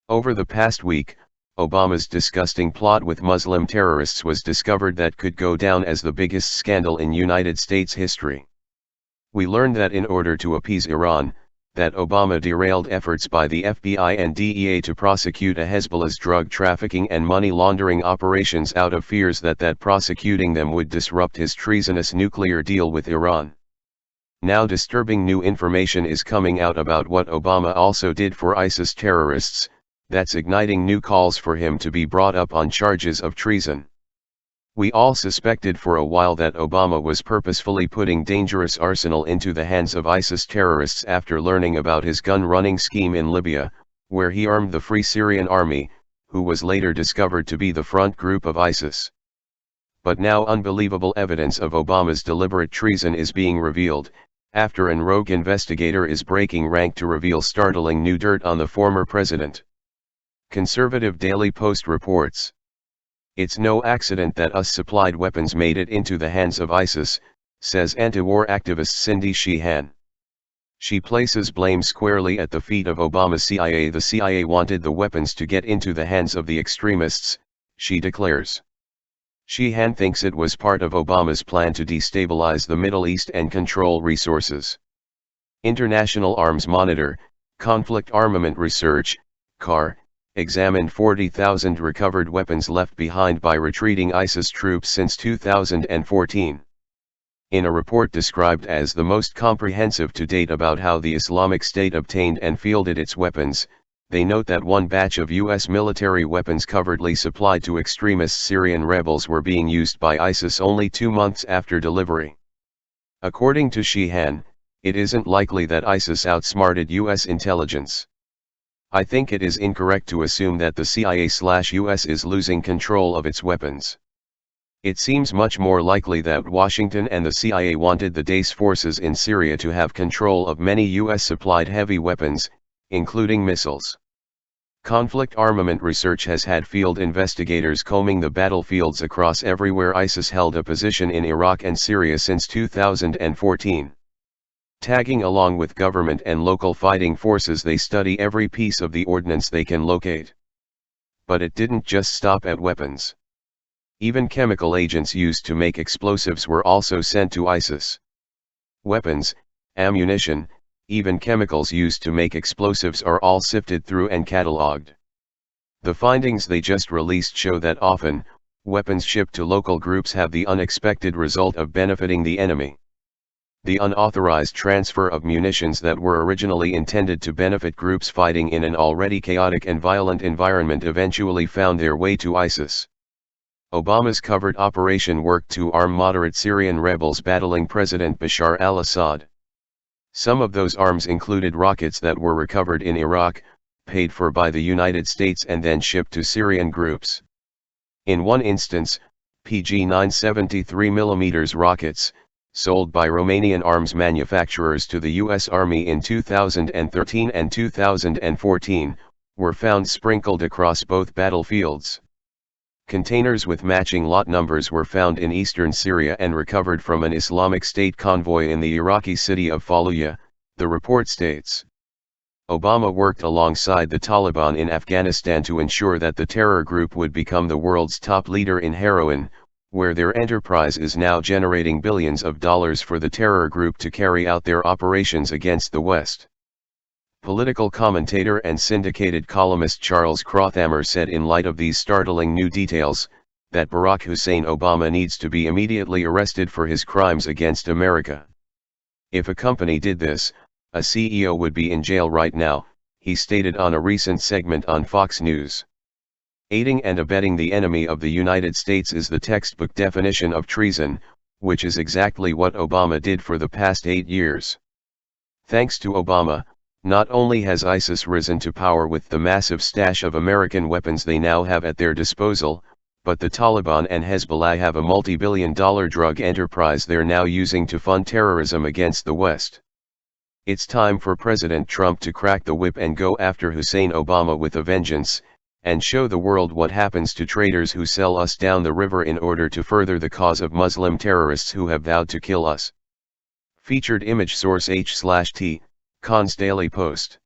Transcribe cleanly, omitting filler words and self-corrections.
Over the past week, Obama's disgusting plot with Muslim terrorists was discovered that could go down as the biggest scandal in United States history. We learned that in order to appease Iran, that Obama derailed efforts by the FBI and DEA to prosecute Hezbollah's drug trafficking and money laundering operations out of fears that prosecuting them would disrupt his treasonous nuclear deal with Iran. Now disturbing new information is coming out about what Obama also did for ISIS terrorists, that's igniting new calls for him to be brought up on charges of treason. We all suspected for a while that Obama was purposefully putting dangerous arsenal into the hands of ISIS terrorists after learning about his gun-running scheme in Libya, where he armed the Free Syrian Army, who was later discovered to be the front group of ISIS. But now unbelievable evidence of Obama's deliberate treason is being revealed, after an rogue investigator is breaking rank to reveal startling new dirt on the former president. Conservative Daily Post reports. It's no accident that US-supplied weapons made it into the hands of ISIS, says anti-war activist Cindy Sheehan. She places blame squarely at the feet of Obama's CIA. The CIA wanted the weapons to get into the hands of the extremists, she declares. Sheehan thinks it was part of Obama's plan to destabilize the Middle East and control resources. International Arms Monitor, Conflict Armament Research, CAR, examined 40,000 recovered weapons left behind by retreating ISIS troops since 2014. In a report described as the most comprehensive to date about how the Islamic State obtained and fielded its weapons, they note that one batch of U.S. military weapons covertly supplied to extremist Syrian rebels were being used by ISIS only 2 months after delivery. According to Sheehan, it isn't likely that ISIS outsmarted U.S. intelligence. I think it is incorrect to assume that the CIA/US is losing control of its weapons. It seems much more likely that Washington and the CIA wanted the Daesh forces in Syria to have control of many US-supplied heavy weapons, including missiles. Conflict Armament Research has had field investigators combing the battlefields across everywhere ISIS held a position in Iraq and Syria since 2014. Tagging along with government and local fighting forces, they study every piece of the ordnance they can locate. But it didn't just stop at weapons. Even chemical agents used to make explosives were also sent to ISIS. Weapons, ammunition, even chemicals used to make explosives are all sifted through and catalogued. The findings they just released show that often, weapons shipped to local groups have the unexpected result of benefiting the enemy. The unauthorized transfer of munitions that were originally intended to benefit groups fighting in an already chaotic and violent environment eventually found their way to ISIS. Obama's covert operation worked to arm moderate Syrian rebels battling President Bashar al-Assad. Some of those arms included rockets that were recovered in Iraq, paid for by the United States and then shipped to Syrian groups. In one instance, PG-9 73mm rockets, sold by Romanian arms manufacturers to the U.S. Army in 2013 and 2014, were found sprinkled across both battlefields. Containers with matching lot numbers were found in eastern Syria and recovered from an Islamic State convoy in the Iraqi city of Fallujah, the report states. Obama worked alongside the Taliban in Afghanistan to ensure that the terror group would become the world's top leader in heroin, where their enterprise is now generating billions of dollars for the terror group to carry out their operations against the West. Political commentator and syndicated columnist Charles Krauthammer said in light of these startling new details, that Barack Hussein Obama needs to be immediately arrested for his crimes against America. If a company did this, a CEO would be in jail right now, he stated on a recent segment on Fox News. Aiding and abetting the enemy of the United States is the textbook definition of treason, which is exactly what Obama did for the past 8 years. Thanks to Obama, not only has ISIS risen to power with the massive stash of American weapons they now have at their disposal, but the Taliban and Hezbollah have a multi-billion-dollar drug enterprise they're now using to fund terrorism against the West. It's time for President Trump to crack the whip and go after Hussein Obama with a vengeance, and show the world what happens to traitors who sell us down the river in order to further the cause of Muslim terrorists who have vowed to kill us. Featured image source H/T, Cons Daily Post.